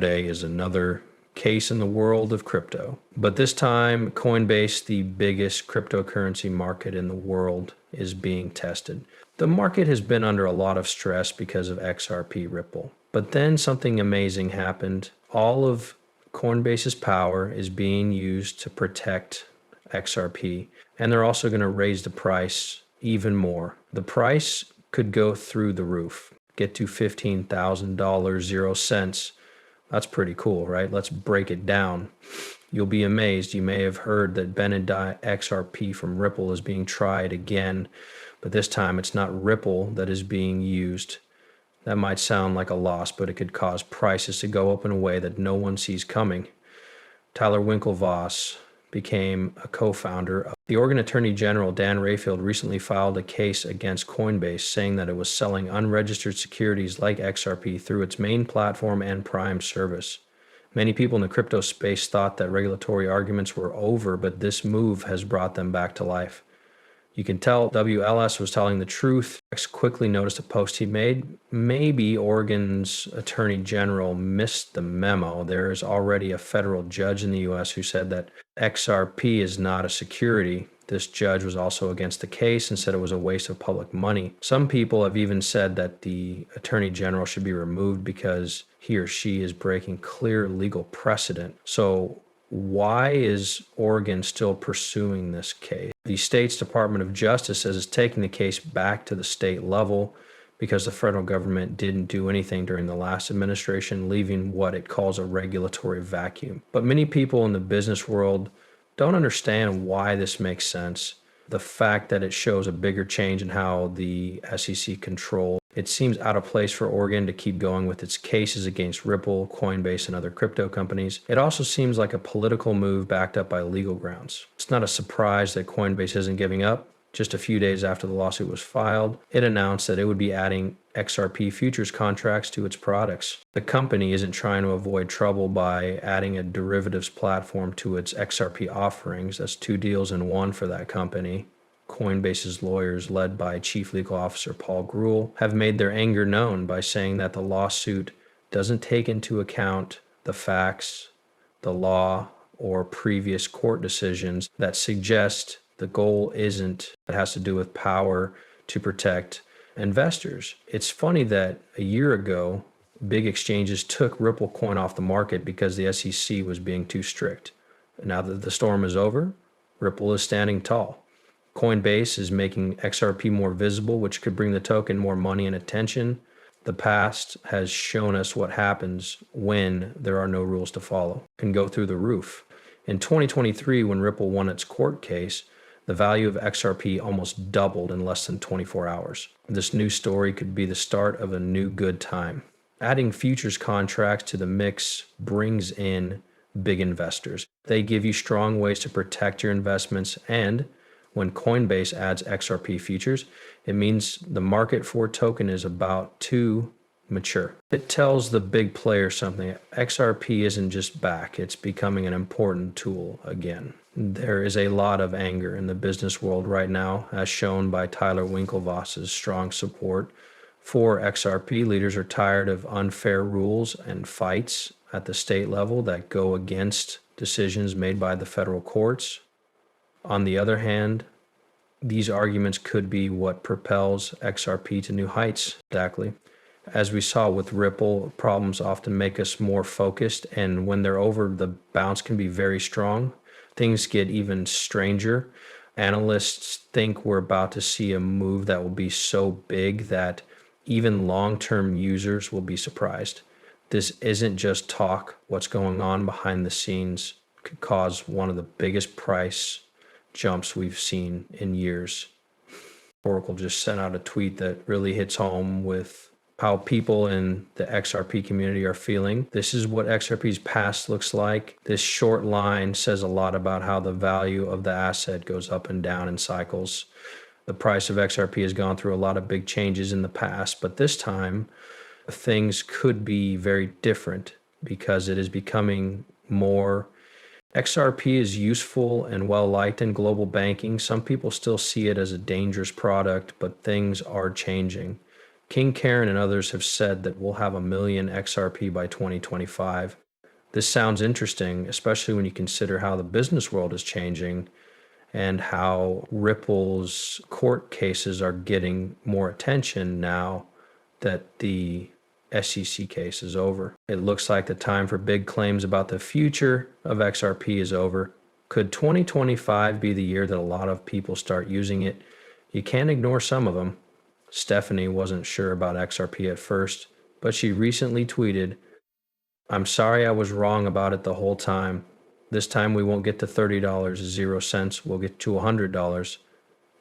Yesterday is another case in the world of crypto. But this time, Coinbase, the biggest cryptocurrency market in the world, is being tested. The market has been under a lot of stress because of XRP Ripple. But then something amazing happened. All of Coinbase's power is being used to protect XRP, and they're also going to raise the price even more. The price could go through the roof, get to $15,000, 0 cents. That's pretty cool, right? Let's break it down. You'll be amazed. You may have heard that Benedict XRP from Ripple is being tried again, but this time it's not Ripple that is being used. That might sound like a loss, but it could cause prices to go up in a way that no one sees coming. Tyler Winklevoss became a co-founder. The Oregon Attorney General, Dan Rayfield, recently filed a case against Coinbase, saying that it was selling unregistered securities like XRP through its main platform and Prime service. Many people in the crypto space thought that regulatory arguments were over, but this move has brought them back to life. You can tell WLS was telling the truth. X quickly noticed a post he made. Maybe Oregon's Attorney General missed the memo. There is already a federal judge in the U.S. who said that XRP is not a security. This judge was also against the case and said it was a waste of public money. Some people have even said that the Attorney General should be removed because he or she is breaking clear legal precedent. So why is Oregon still pursuing this case? The state's Department of Justice says it's taking the case back to the state level because the federal government didn't do anything during the last administration, leaving what it calls a regulatory vacuum. But many people in the business world don't understand why this makes sense. The fact that it shows a bigger change in how the SEC controls. It seems out of place for Oregon to keep going with its cases against Ripple, Coinbase, and other crypto companies. It also seems like a political move backed up by legal grounds. It's not a surprise that Coinbase isn't giving up. Just a few days after the lawsuit was filed, it announced that it would be adding XRP futures contracts to its products. The company isn't trying to avoid trouble by adding a derivatives platform to its XRP offerings. That's 2 deals in one for that company. Coinbase's lawyers, led by Chief Legal Officer Paul Grewal, have made their anger known by saying that the lawsuit doesn't take into account the facts, the law, or previous court decisions that suggest the goal isn't, it has to do with power to protect investors. It's funny that a year ago, big exchanges took Ripple coin off the market because the SEC was being too strict. Now that the storm is over, Ripple is standing tall. Coinbase is making XRP more visible, which could bring the token more money and attention. The past has shown us what happens when there are no rules to follow. It can go through the roof. In 2023, when Ripple won its court case, the value of XRP almost doubled in less than 24 hours. This new story could be the start of a new good time. Adding futures contracts to the mix brings in big investors. They give you strong ways to protect your investments, and when Coinbase adds XRP futures, it means the market for token is about to mature. It tells the big players something. XRP isn't just back, it's becoming an important tool again. There is a lot of anger in the business world right now, as shown by Tyler Winklevoss's strong support for XRP. Leaders are tired of unfair rules and fights at the state level that go against decisions made by the federal courts. On the other hand, these arguments could be what propels XRP to new heights. Exactly. As we saw with Ripple, problems often make us more focused, and when they're over, the bounce can be very strong. Things get even stranger. Analysts think we're about to see a move that will be so big that even long-term users will be surprised. This isn't just talk. What's going on behind the scenes could cause one of the biggest price jumps we've seen in years. Oracle just sent out a tweet that really hits home with how people in the XRP community are feeling. This is what XRP's past looks like. This short line says a lot about how the value of the asset goes up and down in cycles. The price of XRP has gone through a lot of big changes in the past, but this time things could be very different because it is becoming more. XRP is useful and well-liked in global banking. Some people still see it as a dangerous product, but things are changing. King Karen and others have said that we'll have 1 million XRP by 2025. This sounds interesting, especially when you consider how the business world is changing and how Ripple's court cases are getting more attention now that the SEC case is over. It looks like the time for big claims about the future of XRP is over. Could 2025 be the year that a lot of people start using it? You can't ignore some of them. Stephanie wasn't sure about XRP at first, but she recently tweeted, "I'm sorry I was wrong about it the whole time. This time we won't get to $30, 0 cents. We'll get to $100,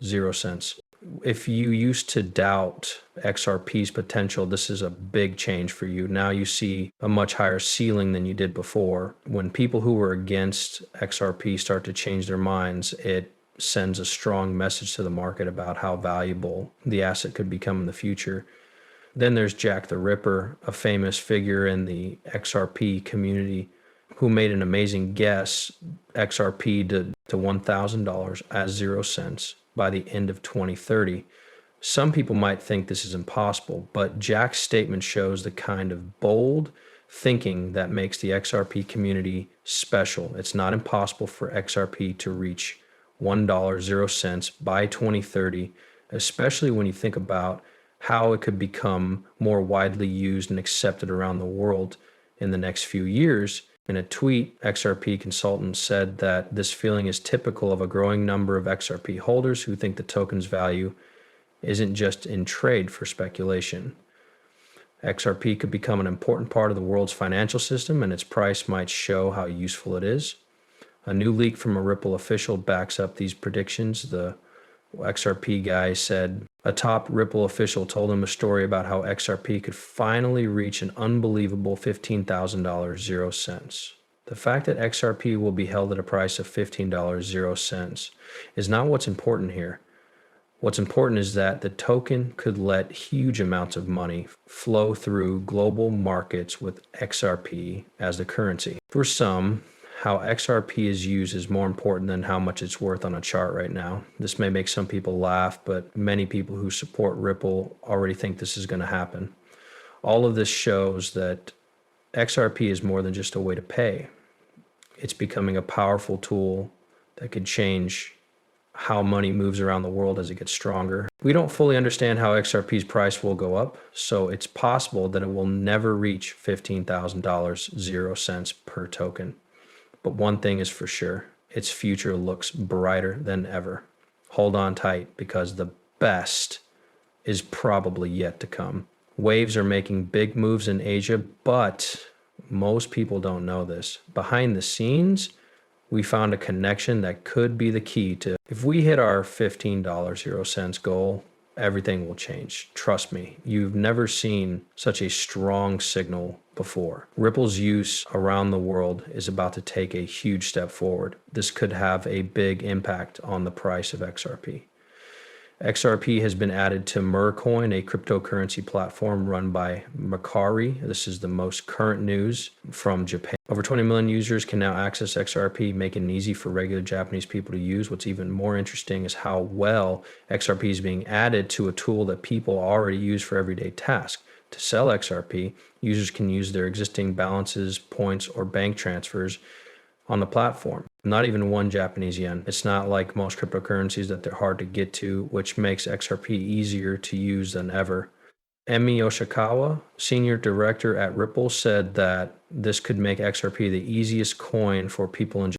0 cents." If you used to doubt XRP's potential, this is a big change for you. Now you see a much higher ceiling than you did before. When people who were against XRP start to change their minds, it sends a strong message to the market about how valuable the asset could become in the future. Then there's Jack the Ripper, a famous figure in the XRP community, who made an amazing guess XRP to $1,000 at 0 cents by the end of 2030. Some people might think this is impossible, but Jack's statement shows the kind of bold thinking that makes the XRP community special. It's not impossible for XRP to reach $1, 0 cents by 2030, especially when you think about how it could become more widely used and accepted around the world in the next few years. In a tweet, XRP consultant said that this feeling is typical of a growing number of XRP holders who think the token's value isn't just in trade for speculation. XRP could become an important part of the world's financial system, and its price might show how useful it is. A new leak from a Ripple official backs up these predictions. The XRP guy said a top Ripple official told him a story about how XRP could finally reach an unbelievable $15,000, 0 cents. The fact that XRP will be held at a price of $15, 0 cents is not what's important here. What's important is that the token could let huge amounts of money flow through global markets with XRP as the currency. For some, how XRP is used is more important than how much it's worth on a chart right now. This may make some people laugh, but many people who support Ripple already think this is going to happen. All of this shows that XRP is more than just a way to pay. It's becoming a powerful tool that could change how money moves around the world as it gets stronger. We don't fully understand how XRP's price will go up, so it's possible that it will never reach $15,000, 0 cents per token. But one thing is for sure, its future looks brighter than ever. Hold on tight, because the best is probably yet to come. Waves are making big moves in Asia, but most people don't know this. Behind the scenes, we found a connection that could be the key to, if we hit our $15, 0 cents goal, everything will change. Trust me, you've never seen such a strong signal before. Ripple's use around the world is about to take a huge step forward. This could have a big impact on the price of XRP. XRP has been added to Mercoin, a cryptocurrency platform run by Macari. This is the most current news from Japan. Over 20 million users can now access XRP, making it easy for regular Japanese people to use. What's even more interesting is how well XRP is being added to a tool that people already use for everyday tasks. To sell XRP, users can use their existing balances, points, or bank transfers on the platform. Not even 1 Japanese yen. It's not like most cryptocurrencies that they're hard to get to, which makes XRP easier to use than ever. Emi Yoshikawa, senior director at Ripple, said that this could make XRP the easiest coin for people in